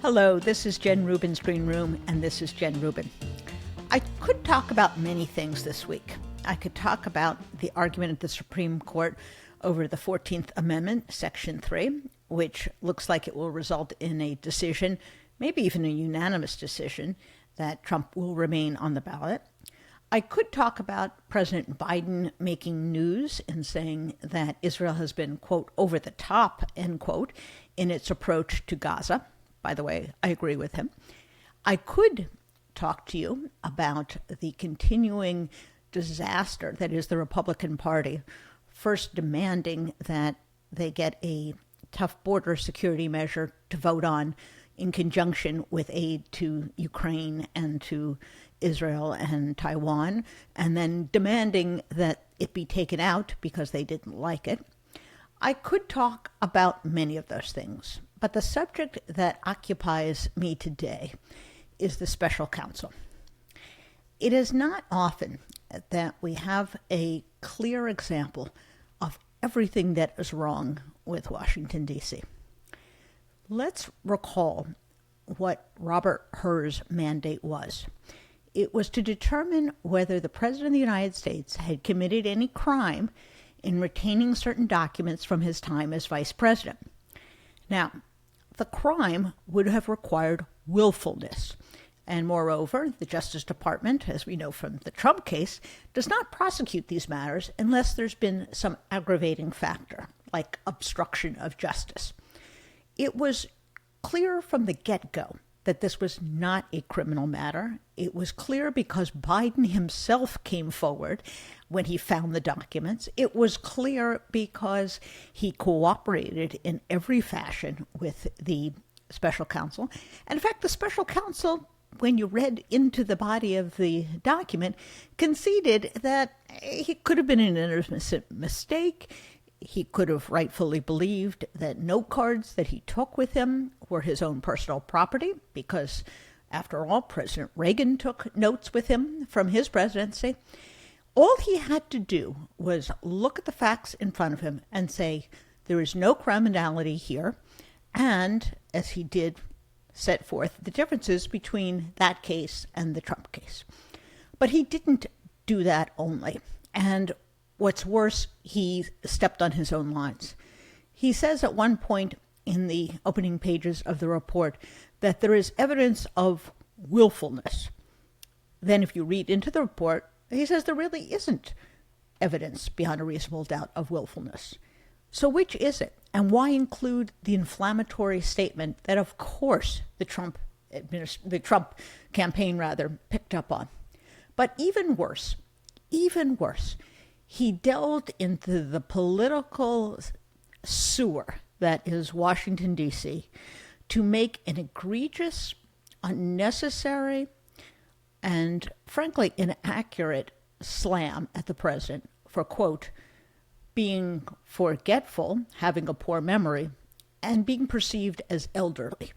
Hello, this is Jen Rubin's Green Room, and this is Jen Rubin. I could talk about many things this week. I could talk about the argument at the Supreme Court over the 14th Amendment, Section 3, which looks like it will result in a decision, maybe even a unanimous decision, that Trump will remain on the ballot. I could talk about President Biden making news and saying that Israel has been, quote, over the top, end quote, in its approach to Gaza. By the way, I agree with him. I could talk to you about the continuing disaster that is the Republican Party, first demanding that they get a tough border security measure to vote on in conjunction with aid to Ukraine and to Israel and Taiwan, and then demanding that it be taken out because they didn't like it. I could talk about many of those things, but the subject that occupies me today is the Special Counsel. It is not often that we have a clear example of everything that is wrong with Washington, D.C. Let's recall what Robert Hur's mandate was. It was to determine whether the President of the United States had committed any crime in retaining certain documents from his time as Vice President. Now, the crime would have required willfulness. And moreover, the Justice Department, as we know from the Trump case, does not prosecute these matters unless there's been some aggravating factor, like obstruction of justice. It was clear from the get-go that this was not a criminal matter. It was clear because Biden himself came forward when he found the documents. It was clear because he cooperated in every fashion with the Special Counsel. And in fact, the Special Counsel, when you read into the body of the document, conceded that he could have been an innocent mistake. He could have rightfully believed that note cards that he took with him were his own personal property because, after all, President Reagan took notes with him from his presidency. All he had to do was look at the facts in front of him and say, there is no criminality here, and, as he did, set forth the differences between that case and the Trump case. But he didn't do that only. And what's worse, he stepped on his own lines. He says at one point in the opening pages of the report that there is evidence of willfulness. Then if you read into the report, he says there really isn't evidence beyond a reasonable doubt of willfulness. So which is it? And why include the inflammatory statement that, of course, the Trump campaign picked up on? But even worse, he delved into the political sewer that is Washington, D.C., to make an egregious, unnecessary, and frankly inaccurate slam at the president for, quote, being forgetful, having a poor memory, and being perceived as elderly.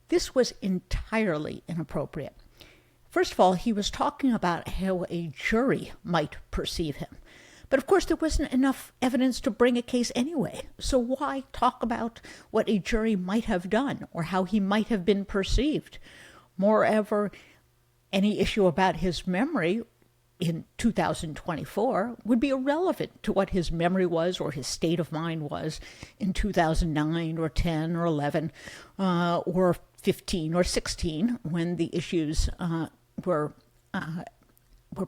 This was entirely inappropriate. First of all, he was talking about how a jury might perceive him. But of course, there wasn't enough evidence to bring a case anyway. So why talk about what a jury might have done or how he might have been perceived? Moreover, any issue about his memory in 2024 would be irrelevant to what his memory was or his state of mind was in 2009 or 10 or 11 or 15 or 16 when the issues were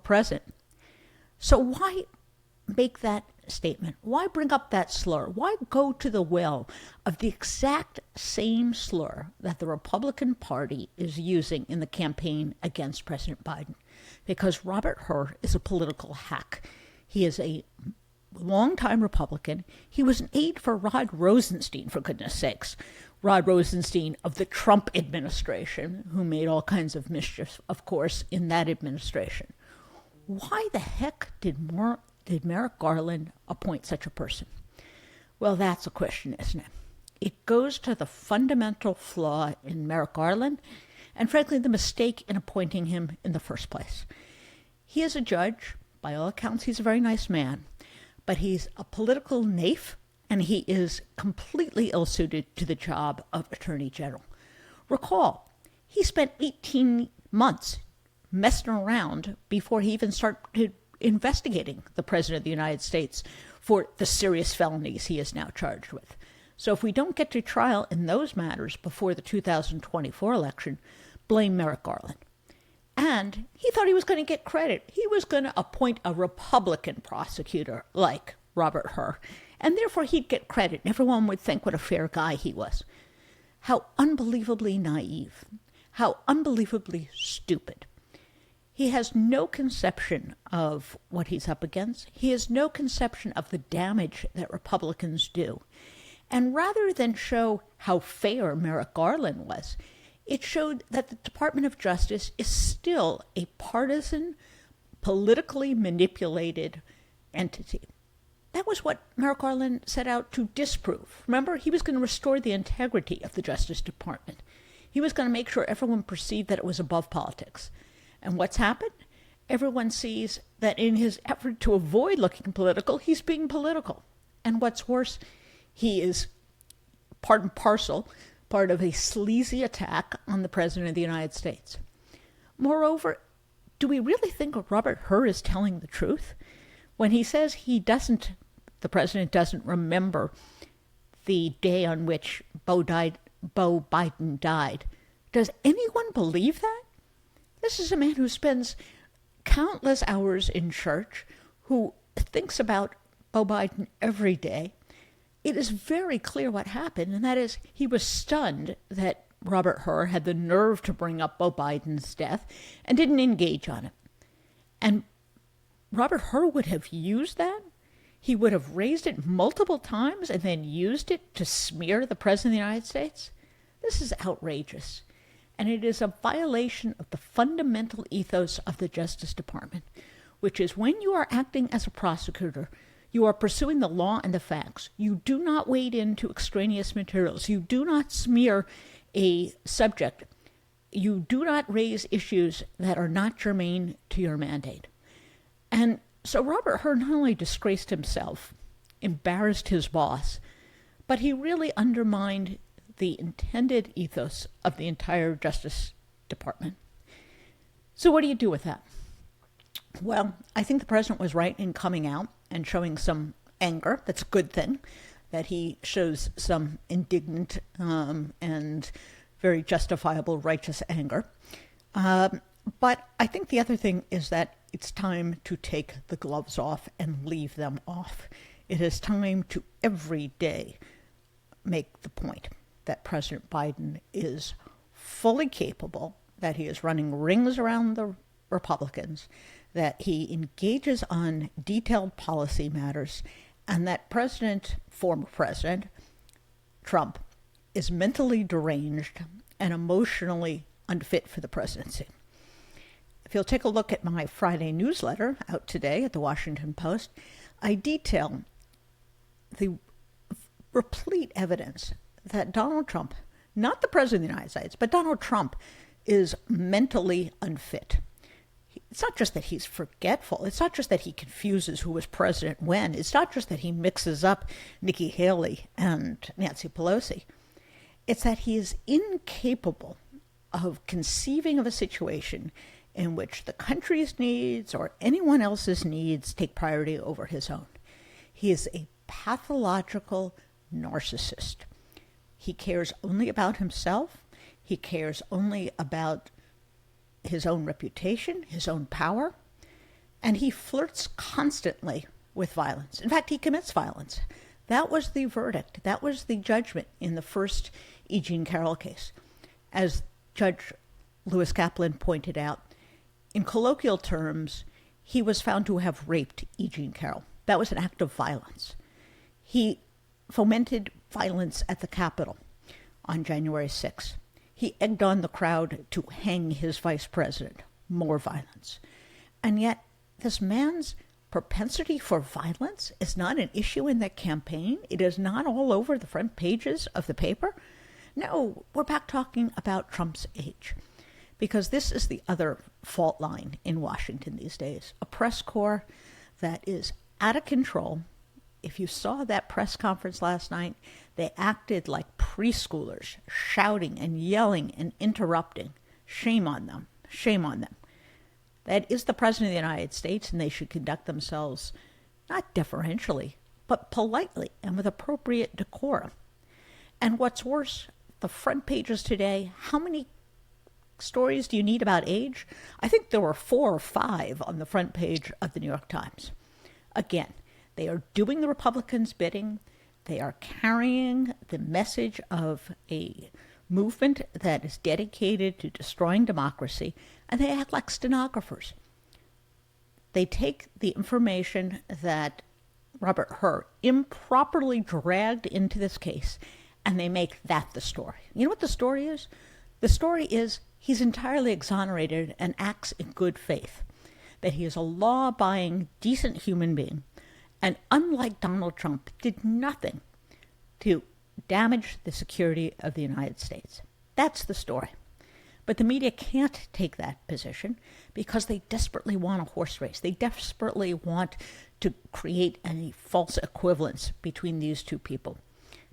present. So why make that statement? Why bring up that slur? Why go to the well of the exact same slur that the Republican Party is using in the campaign against President Biden? Because Robert Hur is a political hack. He is a longtime Republican. He was an aide for Rod Rosenstein, for goodness sakes. Rod Rosenstein of the Trump administration, who made all kinds of mischief, of course, in that administration. Why the heck did Merrick Garland appoint such a person? Well, that's a question, isn't it? It goes to the fundamental flaw in Merrick Garland and, frankly, the mistake in appointing him in the first place. He is a judge. By all accounts, he's a very nice man. But he's a political naif, and he is completely ill-suited to the job of Attorney General. Recall, he spent 18 months messing around before he even started investigating the President of the United States for the serious felonies he is now charged with. So if we don't get to trial in those matters before the 2024 election, blame Merrick Garland. And he thought he was going to get credit. He was going to appoint a Republican prosecutor like Robert Hur, and therefore he'd get credit. Everyone would think what a fair guy he was. How unbelievably naive. How unbelievably stupid. He has no conception of what he's up against. He has no conception of the damage that Republicans do. And rather than show how fair Merrick Garland was, it showed that the Department of Justice is still a partisan, politically manipulated entity. That was what Merrick Garland set out to disprove. Remember, he was going to restore the integrity of the Justice Department. He was going to make sure everyone perceived that it was above politics. And what's happened? Everyone sees that in his effort to avoid looking political, he's being political. And what's worse, he is part and parcel, part of a sleazy attack on the President of the United States. Moreover, do we really think Robert Hur is telling the truth? When he says the President doesn't remember the day on which Beau Biden died, does anyone believe that? This is a man who spends countless hours in church, who thinks about Beau Biden every day. It is very clear what happened, and that is he was stunned that Robert Hur had the nerve to bring up Beau Biden's death and didn't engage on it. And Robert Hur would have used that. He would have raised it multiple times and then used it to smear the President of the United States. This is outrageous. And it is a violation of the fundamental ethos of the Justice Department, which is when you are acting as a prosecutor, you are pursuing the law and the facts. You do not wade into extraneous materials. You do not smear a subject. You do not raise issues that are not germane to your mandate. And so Robert Hur not only disgraced himself, embarrassed his boss, but he really undermined the intended ethos of the entire Justice Department. So what do you do with that? Well, I think the president was right in coming out and showing some anger. That's a good thing, that he shows some indignant and very justifiable, righteous anger. But I think the other thing is that it's time to take the gloves off and leave them off. It is time to every day make the point that President Biden is fully capable, that he is running rings around the Republicans, that he engages on detailed policy matters, and that former President Trump is mentally deranged and emotionally unfit for the presidency. If you'll take a look at my Friday newsletter out today at the Washington Post, I detail the replete evidence that Donald Trump, not the President of the United States, but Donald Trump is mentally unfit. It's not just that he's forgetful. It's not just that he confuses who was president when. It's not just that he mixes up Nikki Haley and Nancy Pelosi. It's that he is incapable of conceiving of a situation in which the country's needs or anyone else's needs take priority over his own. He is a pathological narcissist. He cares only about himself. He cares only about his own reputation, his own power, and he flirts constantly with violence. In fact, he commits violence. That was the verdict. That was the judgment in the first E. Jean Carroll case. As Judge Lewis Kaplan pointed out, in colloquial terms, he was found to have raped E. Jean Carroll. That was an act of violence. He fomented violence at the Capitol on January 6th. He egged on the crowd to hang his vice president. More violence. And yet, this man's propensity for violence is not an issue in the campaign. It is not all over the front pages of the paper. No, we're back talking about Trump's age. Because this is the other fault line in Washington these days. A press corps that is out of control. If you saw that press conference last night, they acted like preschoolers shouting and yelling and interrupting. Shame on them. Shame on them. That is the President of the United States, and they should conduct themselves not deferentially, but politely and with appropriate decorum. And what's worse, the front pages today, how many stories do you need about age? I think there were 4 or 5 on the front page of the New York Times. Again, they are doing the Republicans' bidding. They are carrying the message of a movement that is dedicated to destroying democracy, and they act like stenographers. They take the information that Robert Hur improperly dragged into this case, and they make that the story. You know what the story is? The story is he's entirely exonerated and acts in good faith, that he is a law-abiding, decent human being, and unlike Donald Trump, did nothing to damage the security of the United States. That's the story. But the media can't take that position because they desperately want a horse race. They desperately want to create a false equivalence between these two people,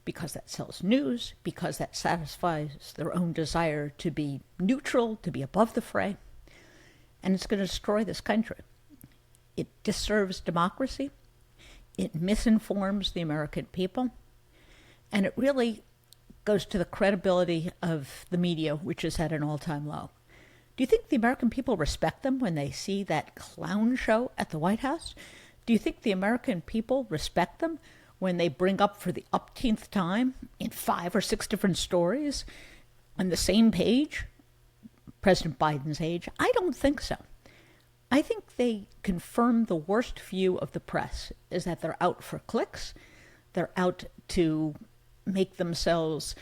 because that sells news, because that satisfies their own desire to be neutral, to be above the fray, and it's going to destroy this country. It disserves democracy, it misinforms the American people, and it really goes to the credibility of the media, which is at an all-time low. Do you think the American people respect them when they see that clown show at the White House? Do you think the American people respect them when they bring up for the upteenth time in 5 or 6 different stories on the same page President Biden's age? I don't think so. I think they confirm the worst view of the press, is that they're out for clicks, they're out to make themselves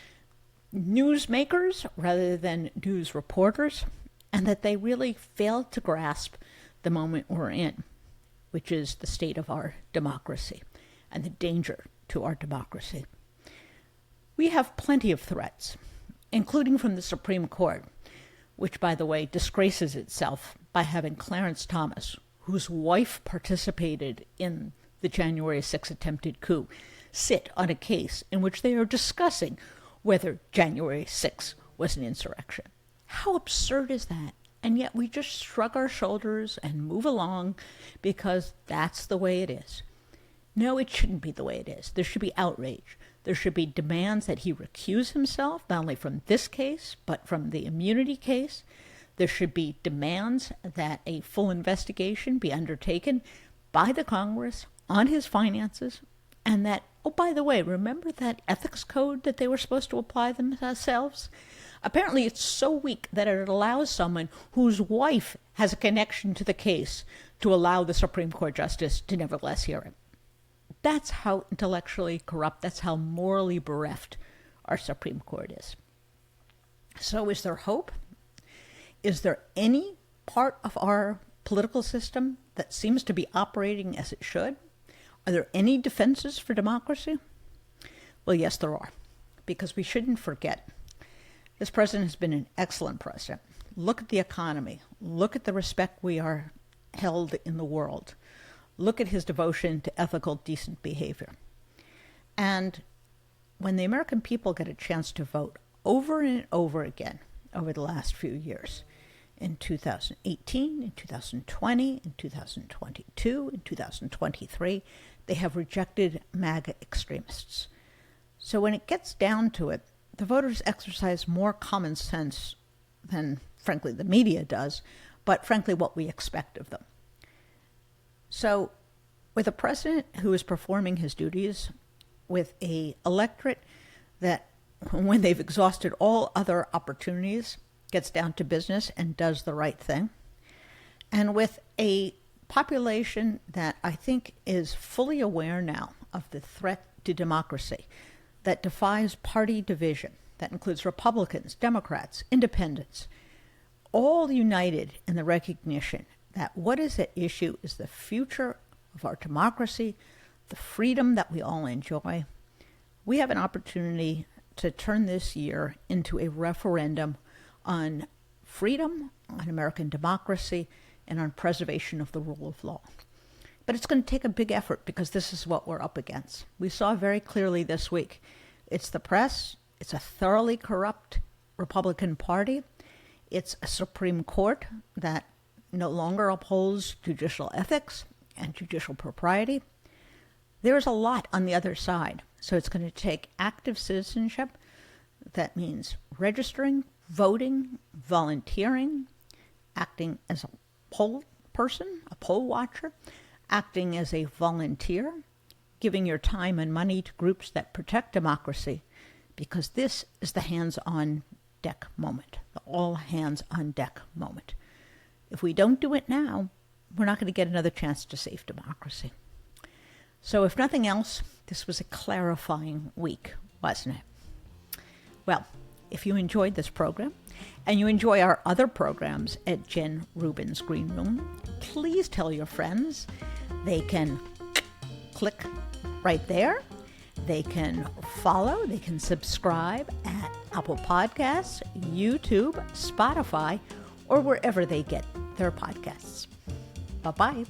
newsmakers rather than news reporters, and that they really fail to grasp the moment we're in, which is the state of our democracy and the danger to our democracy. We have plenty of threats, including from the Supreme Court, which, by the way, disgraces itself by having Clarence Thomas, whose wife participated in the January 6th attempted coup, sit on a case in which they are discussing whether January 6th was an insurrection. How absurd is that? And yet we just shrug our shoulders and move along because that's the way it is. No, it shouldn't be the way it is. There should be outrage. There should be demands that he recuse himself, not only from this case, but from the immunity case. There should be demands that a full investigation be undertaken by the Congress on his finances, and that, oh, by the way, remember that ethics code that they were supposed to apply themselves? Apparently it's so weak that it allows someone whose wife has a connection to the case to allow the Supreme Court justice to nevertheless hear it. That's how intellectually corrupt, that's how morally bereft our Supreme Court is. So is there hope? Is there any part of our political system that seems to be operating as it should? Are there any defenses for democracy? Well, yes, there are, because we shouldn't forget this president has been an excellent president. Look at the economy. Look at the respect we are held in the world. Look at his devotion to ethical, decent behavior. And when the American people get a chance to vote over and over again over the last few years, in 2018, in 2020, in 2022, in 2023, they have rejected MAGA extremists. So when it gets down to it, the voters exercise more common sense than, frankly, the media does, but frankly, what we expect of them. So with a president who is performing his duties, with an electorate that, when they've exhausted all other opportunities, gets down to business and does the right thing, and with a population that I think is fully aware now of the threat to democracy, that defies party division, that includes Republicans, Democrats, Independents, all united in the recognition that what is at issue is the future of our democracy, the freedom that we all enjoy. We have an opportunity to turn this year into a referendum on freedom, on American democracy, and on preservation of the rule of law. But it's going to take a big effort because this is what we're up against. We saw very clearly this week. It's the press, It's a thoroughly corrupt Republican Party. It's a Supreme Court that no longer upholds judicial ethics and judicial propriety. There's a lot on the other side. So it's going to take active citizenship. That means registering, voting, volunteering, acting as a poll person, a poll watcher, acting as a volunteer, giving your time and money to groups that protect democracy, because this is the hands-on deck moment, the all-hands-on-deck moment. If we don't do it now, we're not going to get another chance to save democracy. So if nothing else, this was a clarifying week, wasn't it? Well, if you enjoyed this program, and you enjoy our other programs at Jen Rubin's Green Room, please tell your friends. They can click right there. They can follow, they can subscribe at Apple Podcasts, YouTube, Spotify, or wherever they get their podcasts. Bye-bye.